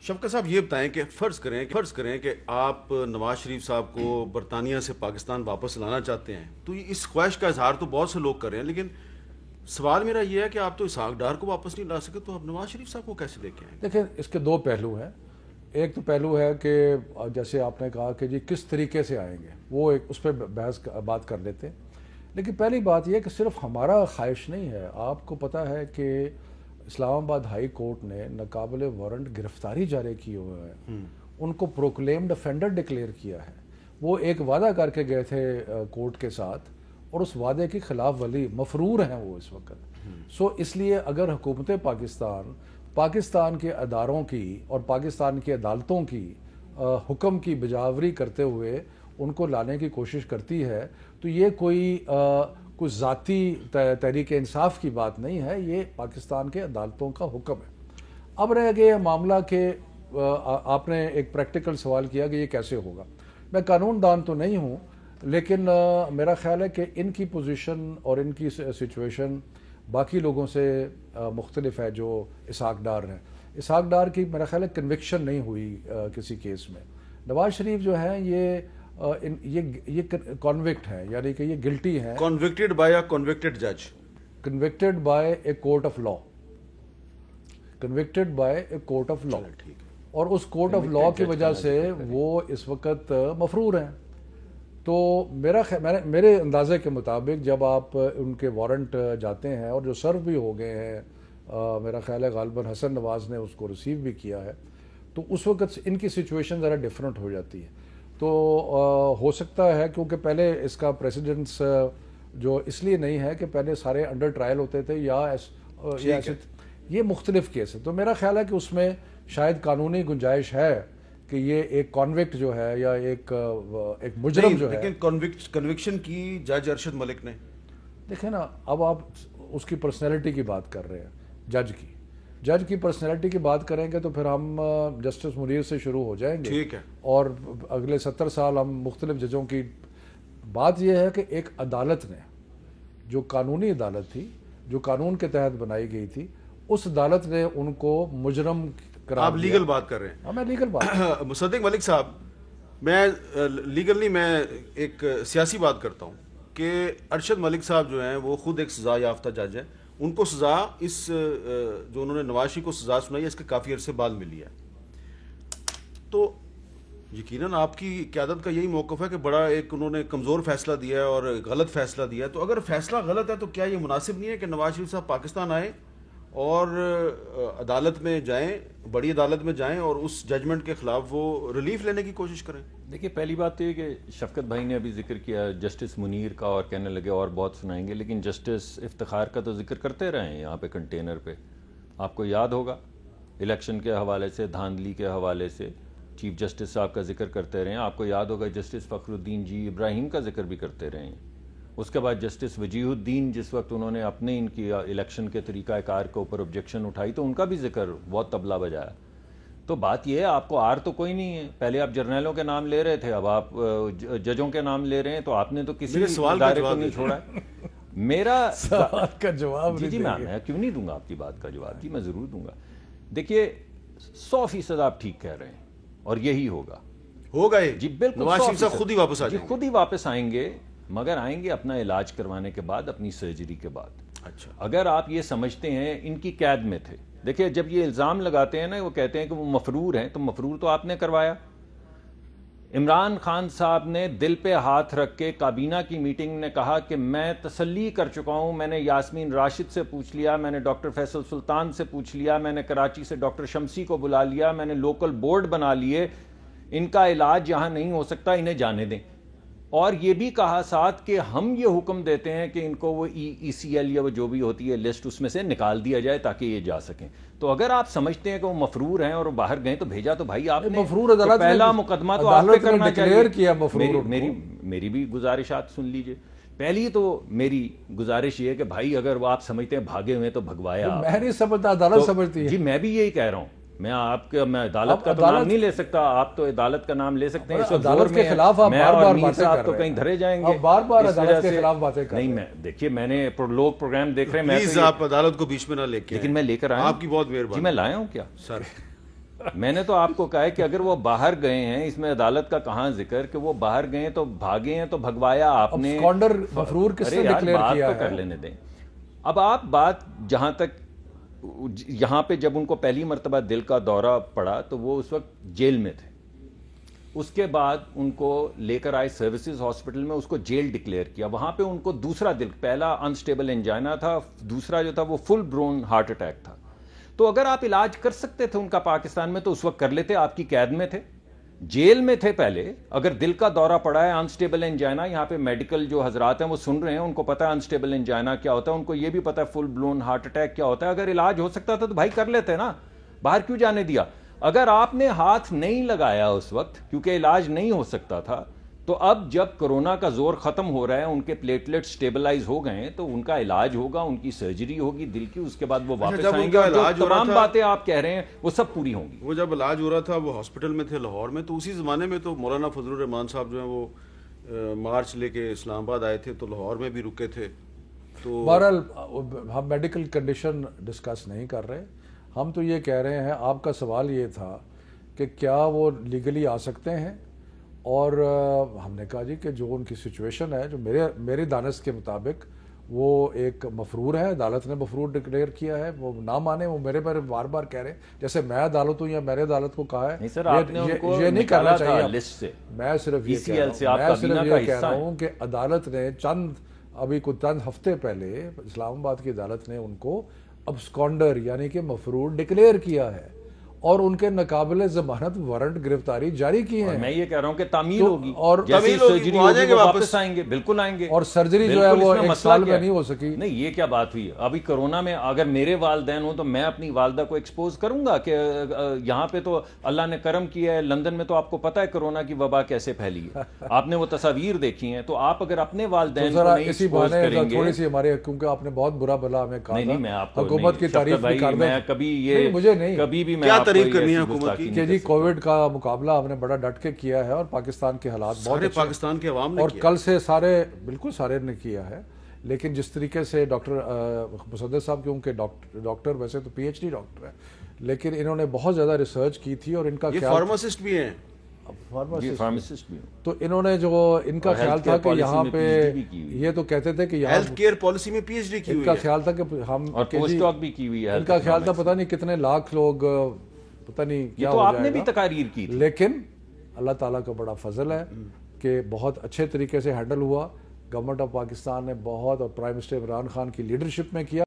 شفقت صاحب یہ بتائیں کہ فرض کریں کہ آپ نواز شریف صاحب کو برطانیہ سے پاکستان واپس لانا چاہتے ہیں، تو اس خواہش کا اظہار تو بہت سے لوگ کر رہے ہیں، لیکن سوال میرا یہ ہے کہ آپ تو اسحاق ڈار کو واپس نہیں لا سکتے، تو آپ نواز شریف صاحب کو کیسے لے کے آئیں؟ دیکھیں اس کے دو پہلو ہیں. ایک تو پہلو ہے کہ جیسے آپ نے کہا کہ جی کس طریقے سے آئیں گے، وہ ایک اس پہ بات کر لیتے ہیں. لیکن پہلی بات یہ کہ صرف ہمارا خواہش نہیں ہے. آپ کو پتہ ہے کہ اسلام آباد ہائی کورٹ نے ناقابل وارنٹ گرفتاری جاری کی ہوئے ہے، ان کو پروکلیمڈ افینڈر ڈکلیئر کیا ہے. وہ ایک وعدہ کر کے گئے تھے کورٹ کے ساتھ، اور اس وعدے کی خلاف ورزی مفرور ہیں وہ اس وقت. اس لیے اگر حکومت پاکستان کے اداروں کی اور پاکستان کی عدالتوں کی حکم کی بجاوری کرتے ہوئے ان کو لانے کی کوشش کرتی ہے، تو یہ کوئی ذاتی تحریک انصاف کی بات نہیں ہے، یہ پاکستان کے عدالتوں کا حکم ہے. اب رہ گیا معاملہ کہ آپ نے ایک پریکٹیکل سوال کیا کہ یہ کیسے ہوگا. میں قانون دان تو نہیں ہوں، لیکن میرا خیال ہے کہ ان کی پوزیشن اور ان کی سچویشن باقی لوگوں سے مختلف ہے. جو اسحاق ڈار ہیں، اسحاق ڈار کی میرا خیال ہے کنوکشن نہیں ہوئی کسی کیس میں. نواز شریف جو ہیں یہ کانوکٹ ہیں، یعنی کہ یہ گلٹی ہیں. کنوکٹڈ بائی اے کنوکٹڈ جج، convicted by a court of law, convicted by a court of law. اور اس کورٹ آف لا کی وجہ سے وہ اس وقت مفرور ہیں. تو میرے اندازے کے مطابق جب آپ ان کے وارنٹ جاتے ہیں اور جو سرو بھی ہو گئے ہیں، میرا خیال ہے غالباً حسن نواز نے اس کو ریسیو بھی کیا ہے، تو اس وقت ان کی سچویشن ذرا ڈیفرنٹ ہو جاتی ہے. تو ہو سکتا ہے کیونکہ پہلے اس کا پریسیڈنس جو اس لیے نہیں ہے کہ پہلے سارے انڈر ٹرائل ہوتے تھے یا یہ مختلف کیس ہے. تو میرا خیال ہے کہ اس میں شاید قانونی گنجائش ہے کہ یہ ایک کانوکٹ جو ہے یا ایک مجرم جو ہے. لیکن کنوکشن کی جج ارشد ملک نے، دیکھیں نا، اب آپ اس کی پرسنالٹی کی بات کر رہے ہیں، جج کی پرسنالٹی کی بات کریں گے تو پھر ہم جسٹس منیر سے شروع ہو جائیں گے. ٹھیک ہے. اور اگلے 70 سال ہم مختلف ججوں کی. بات یہ ہے کہ ایک عدالت نے، جو قانونی عدالت تھی، جو قانون کے تحت بنائی گئی تھی، اس عدالت نے ان کو مجرم قرار دیا. آپ لیگل بات کر رہے ہیں. ہاں، میں لیگل بات. مصدق ملک صاحب، میں لیگل نہیں، میں ایک سیاسی بات کرتا ہوں کہ ارشد ملک صاحب جو ہیں وہ خود ایک سزا یافتہ جج ہیں. ان کو سزا جو انہوں نے نواز شریف کو سزا سنائی ہے اس کے کافی عرصے بعد ملی ہے. تو یقیناً آپ کی قیادت کا یہی موقف ہے کہ بڑا ایک انہوں نے کمزور فیصلہ دیا ہے اور غلط فیصلہ دیا ہے. تو اگر فیصلہ غلط ہے تو کیا یہ مناسب نہیں ہے کہ نواز شریف صاحب پاکستان آئیں اور عدالت میں جائیں، بڑی عدالت میں جائیں اور اس ججمنٹ کے خلاف وہ ریلیف لینے کی کوشش کریں؟ دیکھیے، پہلی بات تو یہ کہ شفقت بھائی نے ابھی ذکر کیا جسٹس منیر کا اور کہنے لگے اور بہت سنائیں گے، لیکن جسٹس افتخار کا تو ذکر کرتے رہے ہیں یہاں پہ کنٹینر پہ. آپ کو یاد ہوگا الیکشن کے حوالے سے، دھاندلی کے حوالے سے چیف جسٹس صاحب کا ذکر کرتے رہے ہیں. آپ کو یاد ہوگا جسٹس فخر الدین جی ابراہیم کا ذکر بھی کرتے رہے ہیں. اس کے بعد جسٹس وجیہ الدین، جس وقت انہوں نے اپنے ان کی الیکشن کے طریقہ کار کے اوپر آبجیکشن اٹھائی تو ان کا بھی ذکر بہت طبلہ بجایا. تو بات یہ ہے، آپ کو آر تو کوئی نہیں ہے. پہلے آپ جرنیلوں کے نام لے رہے تھے، اب آپ ججوں کے نام لے رہے ہیں. تو آپ نے تو کسی ادارے کو نہیں چھوڑا ہے. میرا سوال کا جواب جی میں کیوں نہیں دوں گا آپ کی بات کا جواب؟ جی میں ضرور دوں گا. دیکھیے 100% آپ ٹھیک کہہ رہے ہیں اور یہی ہوگا جی بالکل. نواز شریف صاحب خود ہی واپس آ جائیں گے. خود ہی واپس آئیں گے، مگر آئیں گے اپنا علاج کروانے کے بعد، اپنی سرجری کے بعد. اچھا، اگر آپ یہ سمجھتے ہیں ان کی قید میں تھے. دیکھیں جب یہ الزام لگاتے ہیں نا، وہ کہتے ہیں کہ وہ مفرور ہیں، تو مفرور تو آپ نے کروایا. عمران خان صاحب نے دل پہ ہاتھ رکھ کے کابینہ کی میٹنگ نے کہا کہ میں تسلی کر چکا ہوں، میں نے یاسمین راشد سے پوچھ لیا، میں نے ڈاکٹر فیصل سلطان سے پوچھ لیا، میں نے کراچی سے ڈاکٹر شمسی کو بلا لیا، میں نے لوکل بورڈ بنا لیے، ان کا علاج یہاں نہیں ہو سکتا، انہیں جانے دیں. اور یہ بھی کہا ساتھ کہ ہم یہ حکم دیتے ہیں کہ ان کو وہ ای سی ایل یا وہ جو بھی ہوتی ہے لسٹ، اس میں سے نکال دیا جائے تاکہ یہ جا سکیں. تو اگر آپ سمجھتے ہیں کہ وہ مفرور ہیں اور وہ باہر گئے تو بھیجا تو بھائی آپ نے مفرور عدالت پہلا مقدمہ تو آپ پہ کرنا چاہیے. میری بھی گزارشات سن لیجئے. پہلی تو میری گزارش یہ ہے کہ بھائی اگر وہ آپ سمجھتے ہیں بھاگے ہوئے تو بھگوایا. میں نہیں سمجھتا، عدالت سمجھتی ہے. جی میں بھی یہی کہہ رہا ہوں. میں عدالت کا تو نام نہیں لے سکتا. آپ تو عدالت کا نام لے سکتے ہیں. عدالت کے خلاف آپ بار بار باتیں کر رہے ہیں. تو کہیں دھرے جائیں گے. بار بار عدالت کے خلاف باتیں کر رہے ہیں. نہیں، میں دیکھیے میں نے لوگ پروگرام دیکھ رہے ہیں، پلیز آپ عدالت کو بیچ میں نہ لے کے. لیکن میں لے کر آیا. آپ کی بہت مہربانی. جی میں لایا ہوں کیا سر؟ میں نے تو آپ کو کہا ہے کہ اگر وہ باہر گئے ہیں، اس میں عدالت کا کہاں ذکر کہ وہ باہر گئے تو بھاگے ہیں تو بھگوایا آپ نے. اسکانڈر مفرور کس نے ڈکلیئر کیا ہے؟ بات تو کر لینے دیں. اب آپ بات جہاں تک یہاں پہ جب ان کو پہلی مرتبہ دل کا دورہ پڑا تو وہ اس وقت جیل میں تھے. اس کے بعد ان کو لے کر آئے سروسز ہاسپٹل میں، اس کو جیل ڈکلیئر کیا. وہاں پہ ان کو دوسرا دل، پہلا انسٹیبل انجائنا تھا، دوسرا جو تھا وہ فل برون ہارٹ اٹیک تھا. تو اگر آپ علاج کر سکتے تھے ان کا پاکستان میں تو اس وقت کر لیتے. آپ کی قید میں تھے، جیل میں تھے پہلے. اگر دل کا دورہ پڑا ہے، انسٹیبل انجائنا، یہاں پہ میڈیکل جو حضرات ہیں وہ سن رہے ہیں، ان کو پتا ہے انسٹیبل انجائنا کیا ہوتا ہے، ان کو یہ بھی پتا ہے فل بلون ہارٹ اٹیک کیا ہوتا ہے. اگر علاج ہو سکتا تھا تو بھائی کر لیتے نا، باہر کیوں جانے دیا؟ اگر آپ نے ہاتھ نہیں لگایا اس وقت کیونکہ علاج نہیں ہو سکتا تھا، تو اب جب کرونا کا زور ختم ہو رہا ہے، ان کے پلیٹلیٹ سٹیبلائز ہو گئے ہیں، تو ان کا علاج ہوگا، ان کی سرجری ہوگی دل کی، اس کے بعد وہ واپس آئیں گے. اور جو تمام باتیں آپ کہہ رہے ہیں وہ سب پوری ہوں گی. وہ جب علاج ہو رہا تھا وہ ہاسپٹل میں تھے لاہور میں، تو اسی زمانے میں تو مولانا فضل الرحمان صاحب جو ہیں وہ مارچ لے کے اسلام آباد آئے تھے، تو لاہور میں بھی رکے تھے. تو بہرحال ہم میڈیکل کنڈیشن ڈسکس نہیں کر رہے، ہم تو یہ کہہ رہے ہیں، آپ کا سوال یہ تھا کہ کیا وہ لیگلی آ سکتے ہیں، اور ہم نے کہا جی کہ جو ان کی سچویشن ہے، جو میری دانست کے مطابق وہ ایک مفرور ہے، عدالت نے مفرور ڈکلیئر کیا ہے. وہ نہ مانے، وہ میرے پر بار بار کہہ رہے ہیں جیسے میں عدالت ہوں یا میں نے عدالت کو کہا ہے. یہ نہیں کرنا چاہیے لسٹ سے. میں صرف یہ کہہ رہا ہوں کہ عدالت نے ابھی کوئی چند ہفتے پہلے اسلام آباد کی عدالت نے ان کو ابسکانڈر یعنی کہ مفرور ڈکلیئر کیا ہے، اور ان کے ناقابل ضمانت وارنٹ گرفتاری جاری کی ہے. میں یہ کہہ رہا ہوں کہ تعمیل ہوگی، اور جیسی سرجری ہوگی وہ واپس آئیں گے، بالکل آئیں گے. اور سرجری جو ہے وہ ایک سال میں نہیں ہو سکی. نہیں، یہ کیا بات ہوئی؟ ابھی کرونا میں اگر میرے والدین ہوں تو میں اپنی والدہ کو ایکسپوز کروں گا کہ یہاں پہ تو اللہ نے کرم کیا ہے، لندن میں تو آپ کو پتہ ہے کرونا کی وبا کیسے پھیلی ہے، آپ نے وہ تصاویر دیکھی ہیں. تو آپ اگر اپنے والدین کو نہیں ایکسپوز کریں گے، تھوڑی سی ہمارے، کیونکہ آپ نے بہت برا بھلا ہمیں کہا. نہیں، میں آپ کو حکومت کی تعریف بھی کر دیں، مجھے نہیں، کبھی بھی میں کیا تعریف کرنی ہے حکومت کہ جی کووڈ کا مقابلہ ہم نے بڑا ڈٹ کے کیا ہے، اور پاکستان کے حالات بہت سارے پاکستان کے عوام نے اور کل سے بالکل سارے نے کیا ہے. لیکن جس طریقے سے ڈاکٹر مصدق صاحب، کیونکہ ڈاکٹر ویسے تو پی ایچ ڈی ڈاکٹر ہے، لیکن انہوں نے بہت زیادہ ریسرچ کی تھی، اور ان کا خیال فارماسسٹ بھی ہیں، فارماسسٹ بھی. تو انہوں نے جو ان کا خیال تھا کہ یہاں پہ یہ تو کہتے تھے کہ یہاں ہیلتھ کیئر پالیسی میں پی ایچ ڈی کی ہوئی ہے، ان کا خیال تھا کہ ہم اور پوسٹ ڈاک بھی کی ہوئی ہے. ان کا خیال تھا پتہ نہیں کتنے لاکھ لوگ، پتہ نہیں کیا ہو جائے گا. تو آپ نے بھی گا تقاریر کی تھی. لیکن اللہ تعالیٰ کا بڑا فضل ہے کہ بہت اچھے طریقے سے ہینڈل ہوا. گورنمنٹ آف پاکستان نے بہت، اور پرائم منسٹر عمران خان کی لیڈرشپ میں کیا.